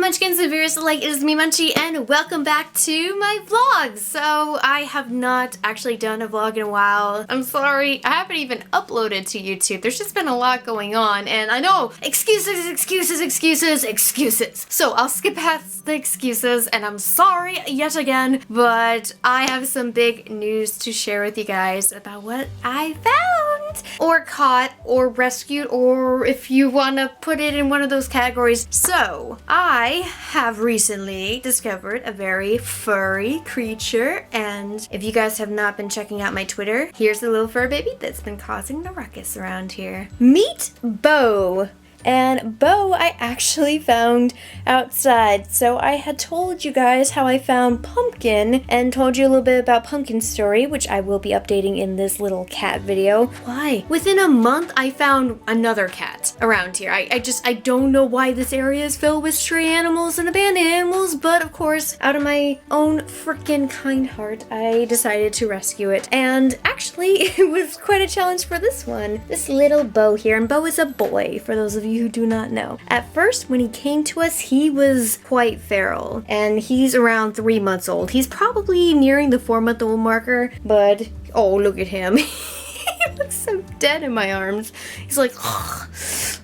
Munchkins and viewers alike, it is me Munchie and welcome back to my vlogs. So I have not actually done a vlog in a while. I'm sorry, I haven't even uploaded to YouTube. There's just been a lot going on and I know, excuses. So I'll skip past the excuses and I'm sorry yet again, but I have some big news to share with you guys about what I found or caught or rescued, or if you want to put it in one of those categories. So I have recently discovered a very furry creature, and if you guys have not been checking out my Twitter, here's the little fur baby that's been causing the ruckus around here. Meet Beau. And Beau I actually found outside. So I had told you guys how I found Pumpkin and told you a little bit about Pumpkin's story, which I will be updating in this little cat video. Why? Within a month I found another cat around here. I don't know why this area is filled with stray animals and abandoned animals, but of course, out of my own freaking kind heart, I decided to rescue it. And actually, it was quite a challenge for this one. This little Beau here, and Beau is a boy, for those of you who do not know. At first, when he came to us, he was quite feral, and he's around 3 months old. He's probably nearing the 4-month-old marker, but oh, look at him. He looks so dead in my arms. He's like, oh,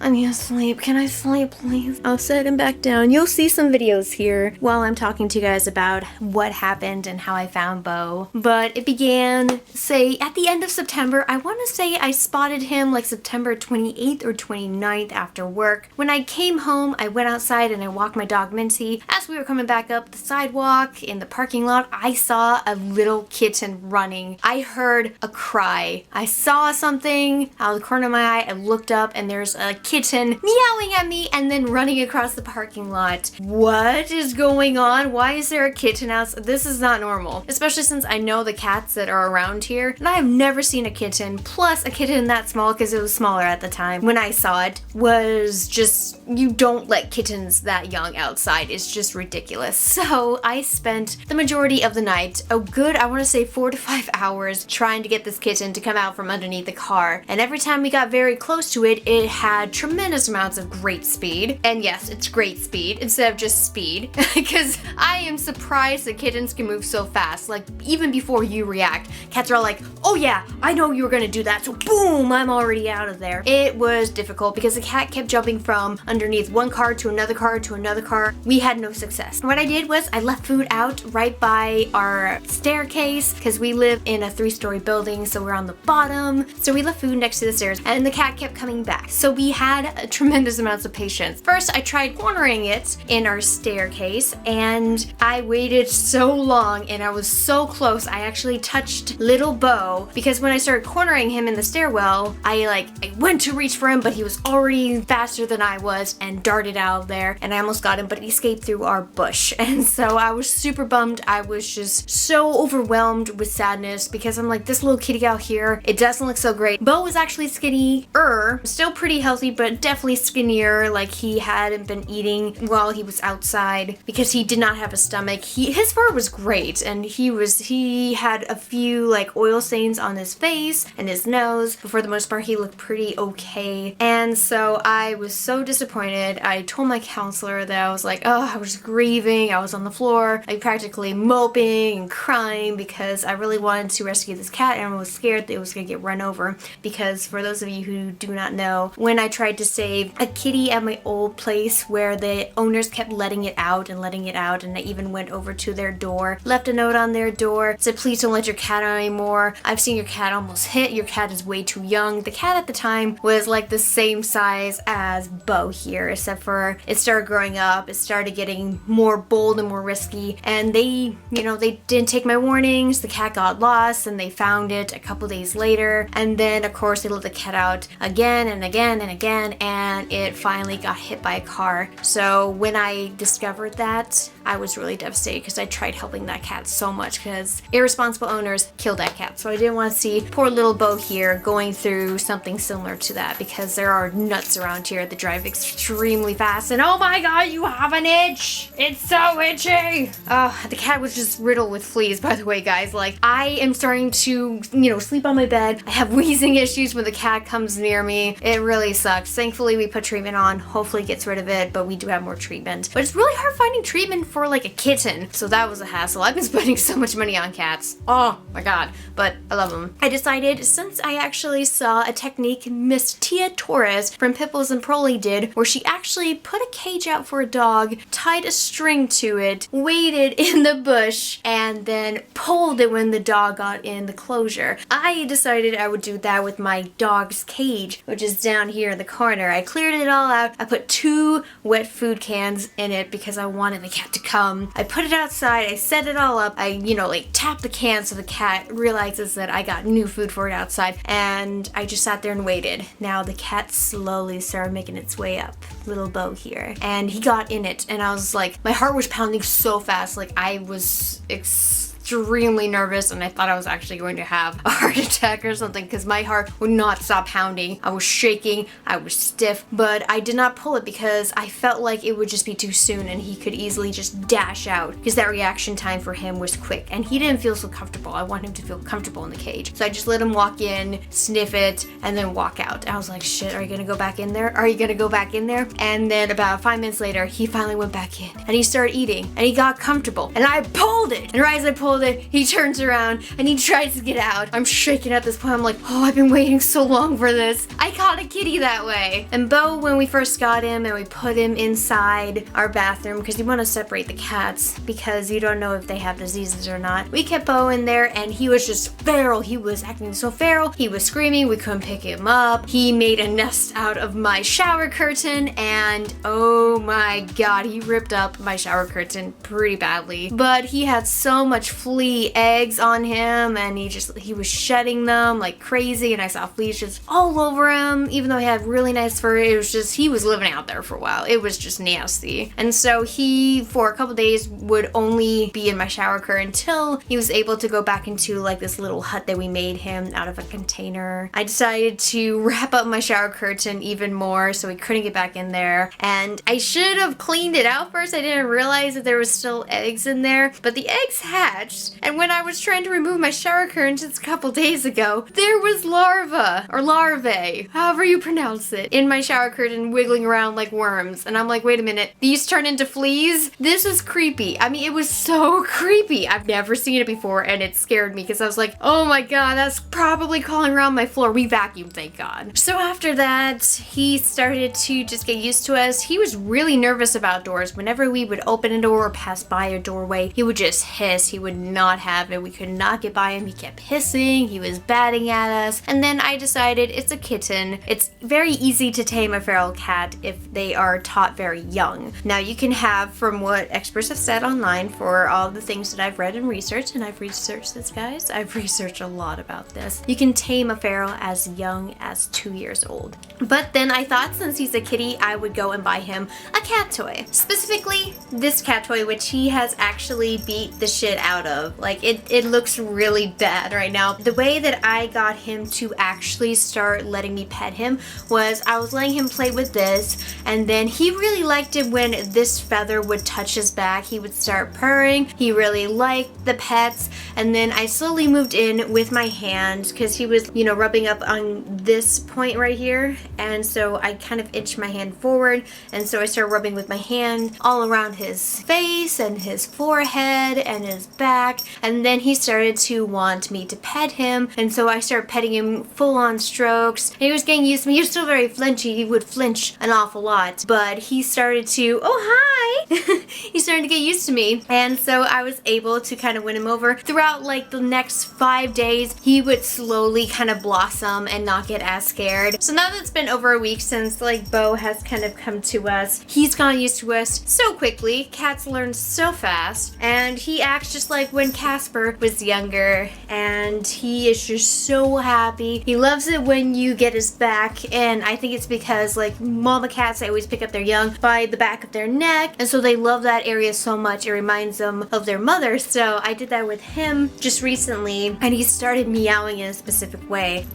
I need to sleep. Can I sleep, please? I'll set him back down. You'll see some videos here while I'm talking to you guys about what happened and how I found Beau. But it began, say, at the end of September. I want to say I spotted him like September 28th or 29th after work. When I came home, I went outside and I walked my dog Minty. As we were coming back up the sidewalk in the parking lot, I saw a little kitten running. I heard a cry. I saw something out of the corner of my eye. I looked up and there's a kitten meowing at me and then running across the parking lot. What is going on? Why is there a kitten outside? This is not normal, especially since I know the cats that are around here, and I have never seen a kitten, plus a kitten that small, because it was smaller at the time when I saw it. Was just, you don't let kittens that young outside. It's just ridiculous. So I spent the majority of the night, a good, I want to say 4 to 5 hours, trying to get this kitten to come out from underneath the car. And every time we got very close to it, it had tremendous amounts of great speed. And yes, it's great speed instead of just speed, because I am surprised that kittens can move so fast. Like, even before you react, cats are all like, oh yeah, I know you were gonna do that, so boom, I'm already out of there. It was difficult because the cat kept jumping from underneath one car to another car to another car. We had no success. What I did was I left food out right by our staircase, because we live in a 3-story building, so we're on the bottom. So we left food next to the stairs and the cat kept coming back. So we had tremendous amounts of patience. First, I tried cornering it in our staircase and I waited so long and I was so close. I actually touched little Beau, because when I started cornering him in the stairwell, I went to reach for him, but he was already faster than I was and darted out of there, and I almost got him, but he escaped through our bush. And so I was super bummed. I was just so overwhelmed with sadness, because I'm like, this little kitty out here, it doesn't look so great. Beau was actually skinnier, still pretty healthy, but definitely skinnier. Like, he hadn't been eating while he was outside because he did not have a stomach. His fur was great, and he had a few like oil stains on his face and his nose, but for the most part he looked pretty okay. And so I was so disappointed. I told my counselor that I was like, oh, I was grieving. I was on the floor, like practically moping and crying, because I really wanted to rescue this cat and I was scared that it was gonna get run over. Because for those of you who do not know, when I tried to save a kitty at my old place where the owners kept letting it out, and I even went over to their door, left a note on their door, said, please don't let your cat out anymore. I've seen your cat almost hit. Your cat is way too young. The cat at the time was like the same size as Beau here, except for it started growing up, it started getting more bold and more risky, and they didn't take my warnings. The cat got lost and they found it a couple days later, and then of course they let the cat out again and again and again, and it finally got hit by a car. So when I discovered that, I was really devastated, because I tried helping that cat so much, because irresponsible owners killed that cat. So I didn't want to see poor little Beau here going through something similar to that, because there are nuts around here that drive extremely fast, and oh my god, you have an itch! It's so itchy! The cat was just riddled with fleas, by the way, guys. Like, I am starting to, sleep on my bed. I have wheezing issues when the cat comes near me. It really sucks. sucks. Thankfully, we put treatment on. Hopefully it gets rid of it, but we do have more treatment. But it's really hard finding treatment for like a kitten, so that was a hassle. I've been spending so much money on cats. Oh my god, but I love them. I decided, since I actually saw a technique Miss Tia Torres from Pipples and Prolly did, where she actually put a cage out for a dog, tied a string to it, waited in the bush, and then pulled it when the dog got in the closure. I decided I would do that with my dog's cage, which is down here in the corner. I cleared it all out. I put 2 wet food cans in it because I wanted the cat to come. I put it outside. I set it all up. I, like tap the can so the cat realizes that I got new food for it outside, and I just sat there and waited. Now the cat slowly started making its way up. Little Beau here. And he got in it, and I was like, my heart was pounding so fast, like I was extremely nervous, and I thought I was actually going to have a heart attack or something because my heart would not stop pounding. I was shaking, I was stiff, but I did not pull it because I felt like it would just be too soon and he could easily just dash out because that reaction time for him was quick and he didn't feel so comfortable. I want him to feel comfortable in the cage. So I just let him walk in, sniff it, and then walk out. I was like, shit, are you gonna go back in there? Are you gonna go back in there? And then about 5 minutes later, he finally went back in and he started eating and he got comfortable and I pulled it. And right as I pulled it, he turns around and he tries to get out. I'm shaking at this point. I'm like, oh, I've been waiting so long for this. I caught a kitty that way. And Beau, when we first got him and we put him inside our bathroom, because you want to separate the cats because you don't know if they have diseases or not. We kept Beau in there and he was just feral. He was acting so feral. He was screaming. We couldn't pick him up. He made a nest out of my shower curtain and oh my god, he ripped up my shower curtain pretty badly. But he had so much flea eggs on him and he was shedding them like crazy, and I saw fleas just all over him. Even though he had really nice fur, it was just, he was living out there for a while. It was just nasty. And so he, for a couple days, would only be in my shower curtain until he was able to go back into like this little hut that we made him out of a container. I decided to wrap up my shower curtain even more so he couldn't get back in there, and I should have cleaned it out first. I didn't realize that there was still eggs in there, but the eggs hatched, and when I was trying to remove my shower curtain just a couple days ago, there was larvae, however you pronounce it, in my shower curtain wiggling around like worms. And I'm like, wait a minute, these turn into fleas? This is creepy. I mean, it was so creepy. I've never seen it before and it scared me because I was like, oh my god, that's probably crawling around my floor. We vacuumed, thank god. So after that, he started to just get used to us. He was really nervous about doors. Whenever we would open a door or pass by a doorway, he would just hiss. He would not have it. We could not get by him. He kept hissing. He was batting at us. And then I decided it's a kitten. It's very easy to tame a feral cat if they are taught very young. Now you can have, from what experts have said online, for all the things that I've read and researched, and I've researched this, guys. I've researched a lot about this. You can tame a feral as young as 2 years old. But then I thought, since he's a kitty, I would go and buy him a cat toy. Specifically, this cat toy, which he has actually beat the shit out of. Like, it looks really bad right now. The way that I got him to actually start letting me pet him was I was letting him play with this, and then he really liked it when this feather would touch his back. He would start purring. He really liked the pets, and then I slowly moved in with my hand because he was, rubbing up on this point right here, and so I kind of inched my hand forward, and so I started rubbing with my hand all around his face and his forehead and his back, and then he started to want me to pet him, and so I started petting him full-on strokes. And he was getting used to me. He was still very flinchy. He would flinch an awful lot, but he started to, oh hi! He started to get used to me, and so I was able to kind of win him over. Throughout like the next 5 days, he would slowly kind of blossom and not get as scared. So now that it's been over a week since like Beau has kind of come to us, he's gotten used to us so quickly. Cats learn so fast, and he acts just like when Casper was younger, and he is just so happy. He loves it when you get his back, and I think it's because like mama cats, they always pick up their young by the back of their neck, and so they love that area so much. It reminds them of their mother. So I did that with him just recently, and he started meowing in a specific way.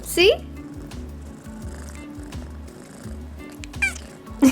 See? He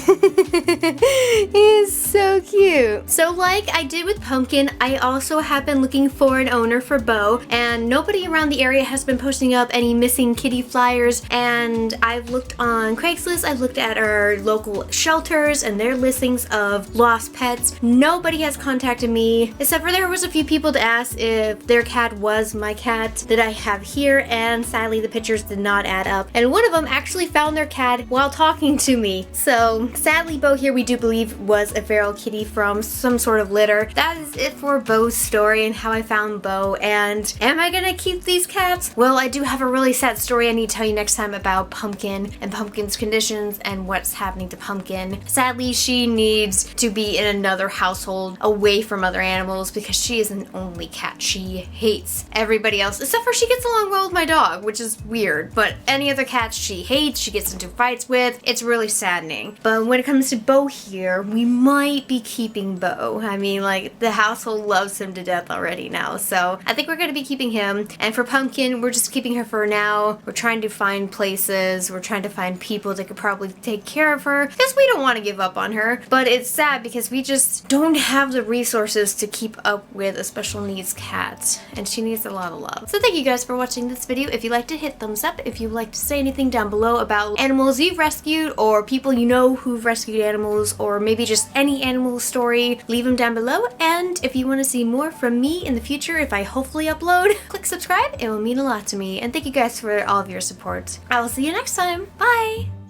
is so cute. So like I did with Pumpkin, I also have been looking for an owner for Beau, and nobody around the area has been posting up any missing kitty flyers, and I've looked on Craigslist, I've looked at our local shelters and their listings of lost pets. Nobody has contacted me, except for there was a few people to ask if their cat was my cat that I have here, and sadly the pictures did not add up. And one of them actually found their cat while talking to me. So sadly Beau here we do believe was a feral kitty from some sort of litter. That is it for Beau's story and how I found Beau. And am I gonna keep these cats? Well, I do have a really sad story I need to tell you next time about Pumpkin and Pumpkin's conditions and what's happening to Pumpkin. Sadly, she needs to be in another household away from other animals because she is an only cat. She hates everybody else, except for she gets along well with my dog, which is weird, but any other cats she hates, she gets into fights with. It's really saddening. But when it comes to Beau here, we might be keeping Beau. I mean, like, the household loves him to death already now, so I think we're gonna be keeping him. And for Pumpkin, we're just keeping her for now. We're trying to find places, we're trying to find people that could probably take care of her, because we don't want to give up on her. But it's sad because we just don't have the resources to keep up with a special needs cat, and she needs a lot of love. So thank you guys for watching this video. If you liked it, hit thumbs up. If you'd like to say anything down below about animals you've rescued, or people you know who've rescued animals, or maybe just any animal story, leave them down below. And if you want to see more from me in the future, if I hopefully upload, click subscribe. It will mean a lot to me. And thank you guys for all of your support. I will see you next time. Bye!